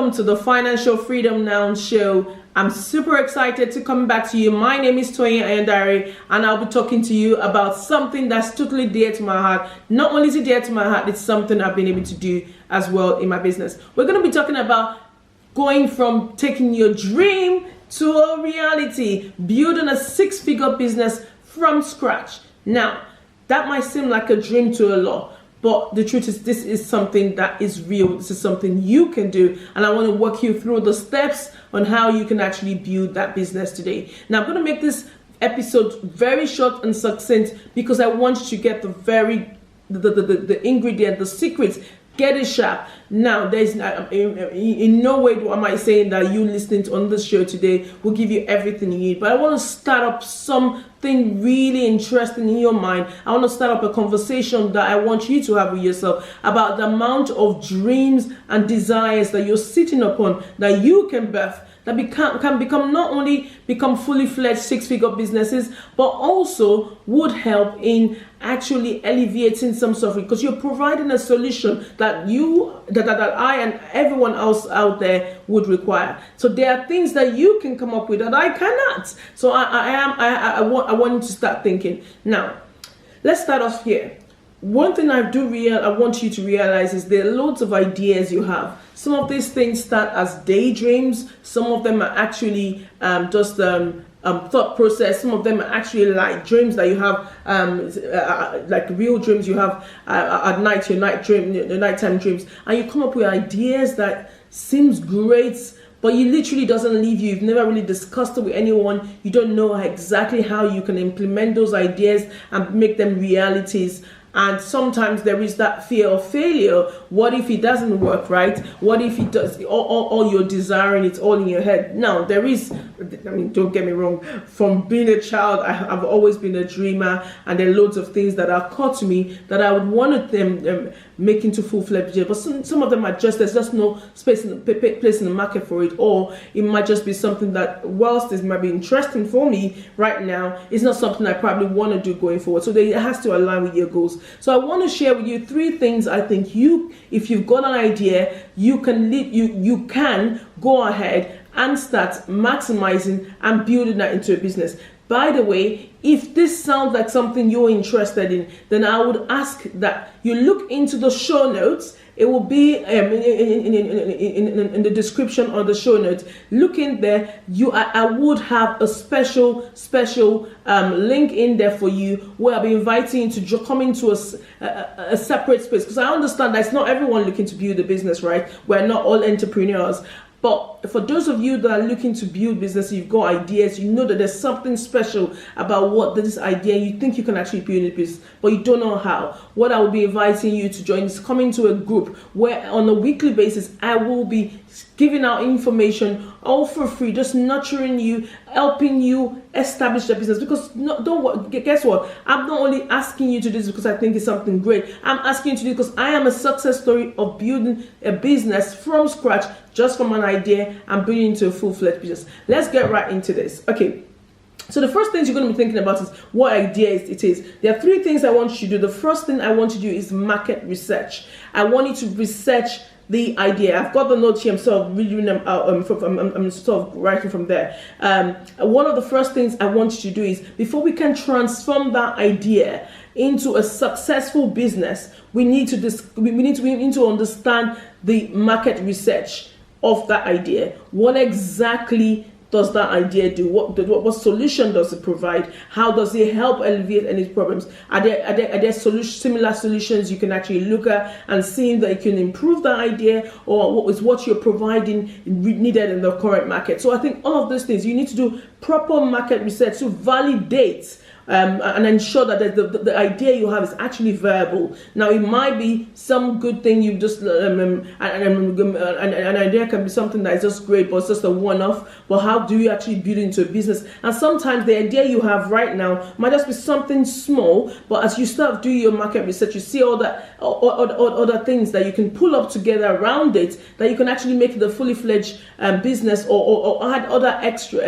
welcome to the Financial Freedom Now Show. I'm super excited to come back to you. My name is Toyin and I'll be talking to you about something that's totally dear to my heart. Not only is it dear to my heart, it's something I've been able to do as well in my business. We're going to be talking about going from taking your dream to a reality, building a six-figure business from scratch. Now, that might seem like a dream to a lot, but the truth is this is something that is real. This is something you can do, and I want to walk you through the steps on how you can actually build that business today. Now, I'm going to make this episode very short and succinct because I want you to get the ingredient, the secrets. Get it sharp. Now, there's in no way am I saying that you listening to on this show today will give you everything you need, but I want to start up something really interesting in your mind. I want to start up a conversation that I want you to have with yourself about the amount of dreams and desires that you're sitting upon that you can birth, that can become not only become fully fledged six-figure businesses, but also would help in actually alleviating some suffering, because you're providing a solution that I and everyone else out there would require. So there are things that you can come up with that I cannot. So I want you to start thinking. Now, let's start off here. One thing I want you to realize is there are loads of ideas you have. Some of these things start as daydreams. Some of them are actually just thought process. Some of them are actually like dreams that you have, like real dreams you have at night, your nighttime dreams, and you come up with ideas that seems great, but you literally doesn't leave you. You've never really discussed it with anyone. You don't know exactly how you can implement those ideas and make them realities. And sometimes there is that fear of failure. What if it doesn't work, right? What if it does? All you're desiring, it's all in your head. Now, there is, don't get me wrong, from being a child, I've always been a dreamer, and there are loads of things that are caught to me that I would want them make into full-fledged, but some of them are just, there's just no place in the market for it, or it might just be something that, whilst this might be interesting for me right now, it's not something I probably want to do going forward. So it has to align with your goals. So I want to share with you 3 things I think if you've got an idea, you can go ahead and start maximizing and building that into a business. By the way, if this sounds like something you're interested in, then I would ask that you look into the show notes. It will be in the description or the show notes. Look in there. I would have a special link in there for you where I'll be inviting you to come into a separate space, because I understand that it's not everyone looking to build a business, right? We're not all entrepreneurs. But for those of you that are looking to build business, you've got ideas, you know that there's something special about what this idea, you think you can actually build a business, but you don't know how. What I will be inviting you to join is coming to a group where on a weekly basis, I will be giving out information all for free, just nurturing you, helping you establish the business. Because guess what? I'm not only asking you to do this because I think it's something great. I'm asking you to do it because I am a success story of building a business from scratch, just from an idea and building into a full-fledged business. Let's get right into this. Okay. So the first things you're going to be thinking about is what idea it is. There are 3 things I want you to do. The first thing I want you to do is market research. I want you to research the idea. I've got the notes here. I'm sort of reading them out. I'm sort of writing from there. One of the first things I want you to do is, before we can transform that idea into a successful business, we need to understand the market research of that idea. What exactly does that idea do? What solution does it provide? How does it help alleviate any problems? Are there similar solutions you can actually look at and see that it can improve that idea, or what you're providing needed in the current market? So I think all of those things, you need to do proper market research to validate and ensure that the idea you have is actually viable. Now, it might be some good thing you just an idea can be something that is just great, but it's just a one-off. But how do you actually build it into a business? And sometimes the idea you have right now might just be something small, but as you start doing your market research, you see all that other things that you can pull up together around it, that you can actually make it a fully fledged business, or add other extra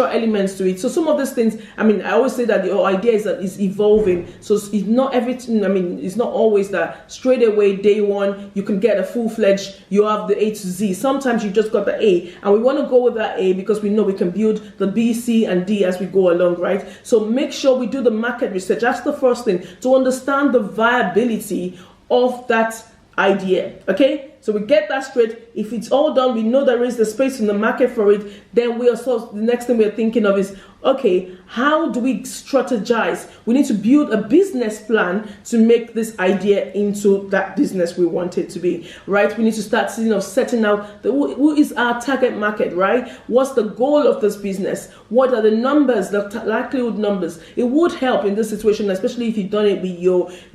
elements to it. So some of these things, I always say that your idea is evolving. So it's not everything. I mean, it's not always that straight away day one you can get a full-fledged, you have the A to Z. Sometimes you just got the A, and we want to go with that A because we know we can build the B, C, and D as we go along, right? So make sure we do the market research. That's the first thing, to understand the viability of that idea. Okay, so we get that straight. If it's all done, we know there is the space in the market for it, then we also, the next thing we're thinking of is, okay, how do we strategize? We need to build a business plan to make this idea into that business we want it to be, right? We need to start setting out who is our target market, right? What's the goal of this business? What are the numbers, the likelihood numbers? It would help in this situation, especially if you've done it with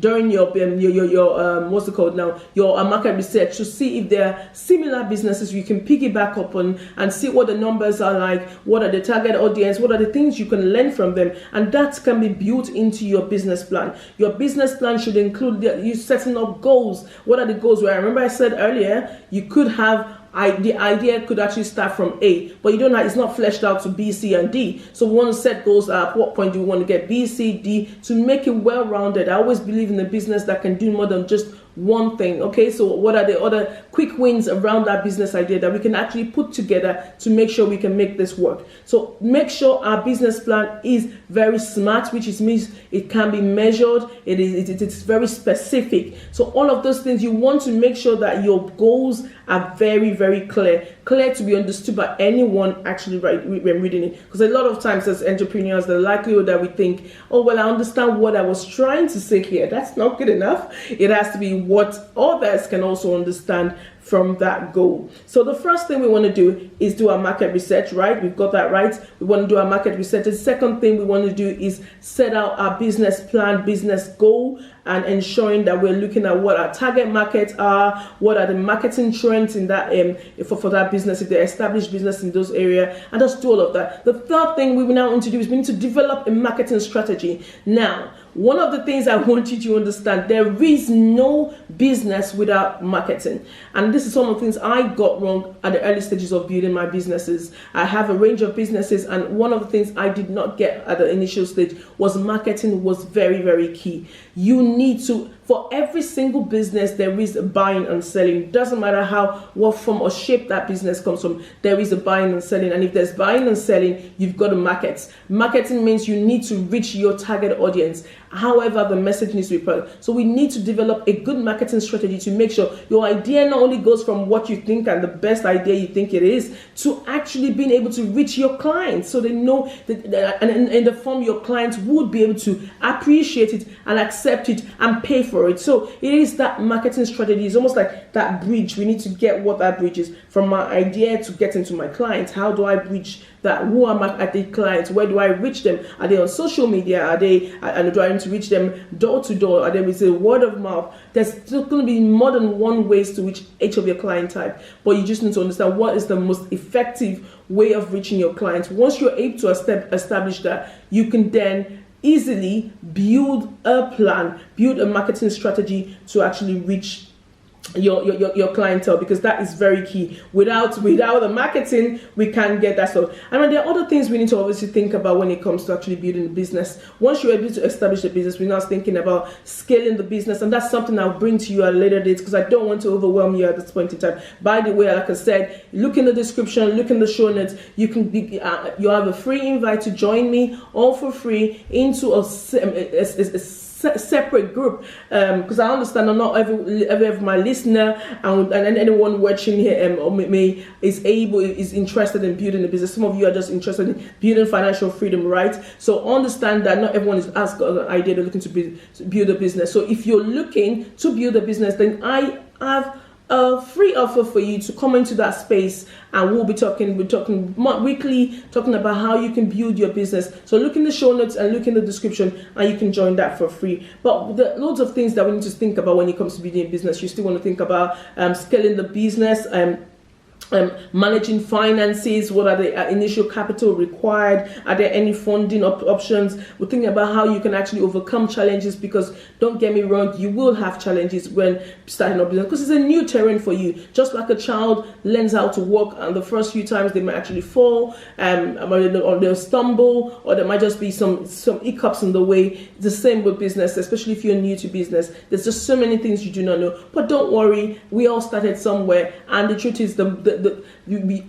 during your what's it called now, your market research, to see if there are similar businesses you can piggyback up on and see what the numbers are like, what are the target audience, what are the things you can learn from them, and that can be built into your business plan. Your business plan should include you setting up goals. What are the goals? Well, I remember I said earlier, you could have the idea could actually start from A, but you don't have, it's not fleshed out to B, C, and D. So we want to set goals at what point do we want to get B, C, D to make it well-rounded. I always believe in a business that can do more than just one thing. Okay, so what are the other quick wins around that business idea that we can actually put together to make sure we can make this work? So make sure our business plan is very smart, which means it can be measured, it's very specific. So all of those things, you want to make sure that your goals are very, very clear to be understood by anyone actually when reading it. Because a lot of times as entrepreneurs, the likelihood that we think, oh well, I understand what I was trying to say here, that's not good enough. It has to be what others can also understand from that goal. So the first thing we want to do is do our market research, right? We've got that right. We want to do our market research. The second thing we want to do is set out our business plan, business goal, and ensuring that we're looking at what our target markets are, what are the marketing trends in that for that business, if they're established business in those areas, and just do all of that. The third thing we now need to do is we need to develop a marketing strategy. Now, one of the things I want you to understand, there is no business without marketing. And this is some of the things I got wrong at the early stages of building my businesses. I have a range of businesses, and one of the things I did not get at the initial stage was marketing was very, very key. You need to, for every single business, there is a buying and selling. It doesn't matter what form or shape that business comes from, there is a buying and selling. And if there's buying and selling, you've got to market. Marketing means you need to reach your target audience. However, the message needs to be perfect. So we need to develop a good marketing strategy to make sure your idea not only goes from what you think and the best idea you think it is to actually being able to reach your clients, so they know that and in the form your clients would be able to appreciate it and accept it and pay for it. So it is that marketing strategy. It's almost like that bridge. We need to get what that bridge is from my idea to get into my clients. How do I bridge that? Who are my clients? Where do I reach them? Are they on social media? Are do I need to reach them door to door? Are they with a word of mouth? There's still going to be more than one ways to reach each of your client type, but you just need to understand what is the most effective way of reaching your clients. Once you're able to establish that, you can then easily build a plan, build a marketing strategy to actually reach your clientele, because that is very key. Without the marketing, we can't get that stuff. I mean, there are other things we need to obviously think about when it comes to actually building a business. Once you're able to establish the business, we're now thinking about scaling the business, and that's something I'll bring to you at a later date, because I don't want to overwhelm you at this point in time. By the way, like I said, look in the description, look in the show notes. You can you have a free invite to join me all for free into a separate group, because I understand not every of my listener and anyone watching here is interested in building a business. Some of you are just interested in building financial freedom, right? So understand that not everyone is got an idea, they're looking to build a business. So if you're looking to build a business, then I have a free offer for you to come into that space, and we're talking weekly, talking about how you can build your business. So look in the show notes and look in the description, and you can join that for free. But there are loads of things that we need to think about when it comes to building a business. You still want to think about scaling the business, managing finances. What are the initial capital required? Are there any funding options? We're thinking about how you can actually overcome challenges, because don't get me wrong, you will have challenges when starting a business, because it's a new terrain for you. Just like a child learns how to walk, and the first few times they might actually fall, or they'll stumble, or there might just be some hiccups in the way. It's the same with business, especially if you're new to business. There's just so many things you do not know. But don't worry, we all started somewhere, and the truth is,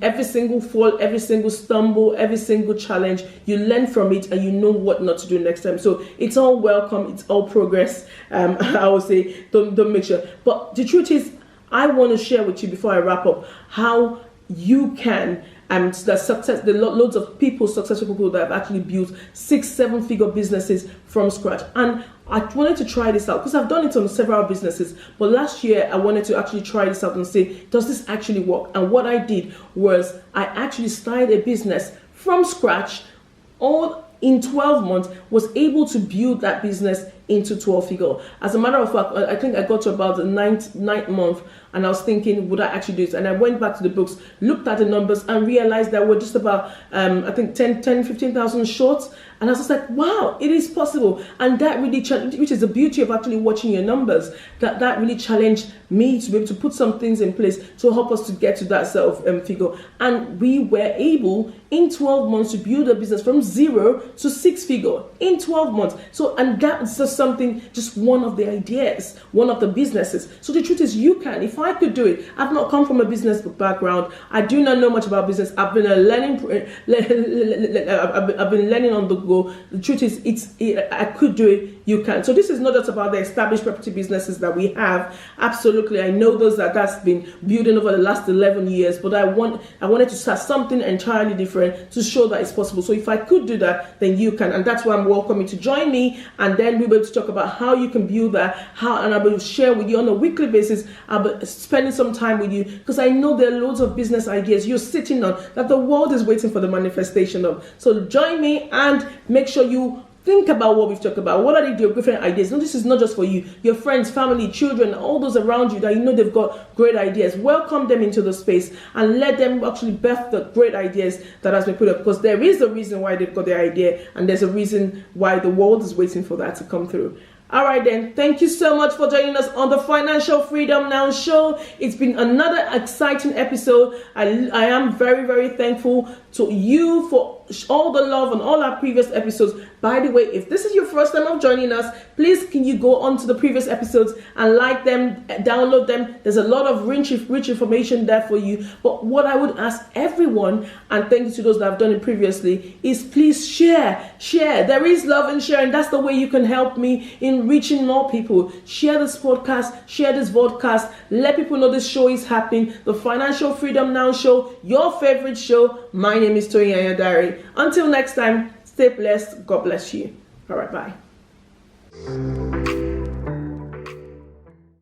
every single fall, every single stumble, every single challenge, you learn from it and you know what not to do next time. So it's all welcome, it's all progress. I would say don't make sure. But the truth is, I want to share with you before I wrap up how you can loads of people, successful people that have actually built 6-7 figure businesses from scratch. And I wanted to try this out because I've done it on several businesses, but last year I wanted to actually try this out and say, does this actually work? And what I did was I actually started a business from scratch, all in 12 months, was able to build that business into 12 figure. As a matter of fact, I think I got to about the ninth month, and I was thinking, would I actually do it? And I went back to the books, looked at the numbers, and realized that we're just about, I think 15,000 short. And I was just like, wow, it is possible. And that really challenged, which is the beauty of actually watching your numbers, that really challenged me to be able to put some things in place to help us to get to that figure. And we were able in 12 months to build a business from 0 to 6 figure in 12 months. So, and that's just something, just one of the ideas, one of the businesses. So the truth is, you can. If I could do it, I've not come from a business background. I do not know much about business. I've been learning on the go. The truth is, I could do it. You can. So this is not just about the established property businesses that we have. Absolutely, I know those that's been building over the last 11 years. But I wanted to start something entirely different to show that it's possible. So if I could do that, then you can, and that's why I'm welcoming you to join me. And then we'll be able to talk about how you can build that. And I will share with you on a weekly basis. I'll be spending some time with you, because I know there are loads of business ideas you're sitting on that the world is waiting for the manifestation of. So join me and make sure you think about what we've talked about. What are the different ideas? No, this is not just for you. Your friends, family, children, all those around you that you know they've got great ideas. Welcome them into the space and let them actually birth the great ideas that has been put up, because there is a reason why they've got their idea, and there's a reason why the world is waiting for that to come through. All right then, thank you so much for joining us on the Financial Freedom Now show. It's been another exciting episode. I am very, very thankful to you for all the love on all our previous episodes. By the way, if this is your first time of joining us, please can you go on to the previous episodes and like them, download them. There's a lot of rich information there for you. But what I would ask everyone, and thank you to those that have done it previously, is please share. There is love in sharing. That's the way you can help me in reaching more people. Share this podcast, share this vodcast. Let people know this show is happening. The Financial Freedom Now show, your favorite show. My name is Toyin Diary. Until next time, stay blessed. God bless you. All right, bye.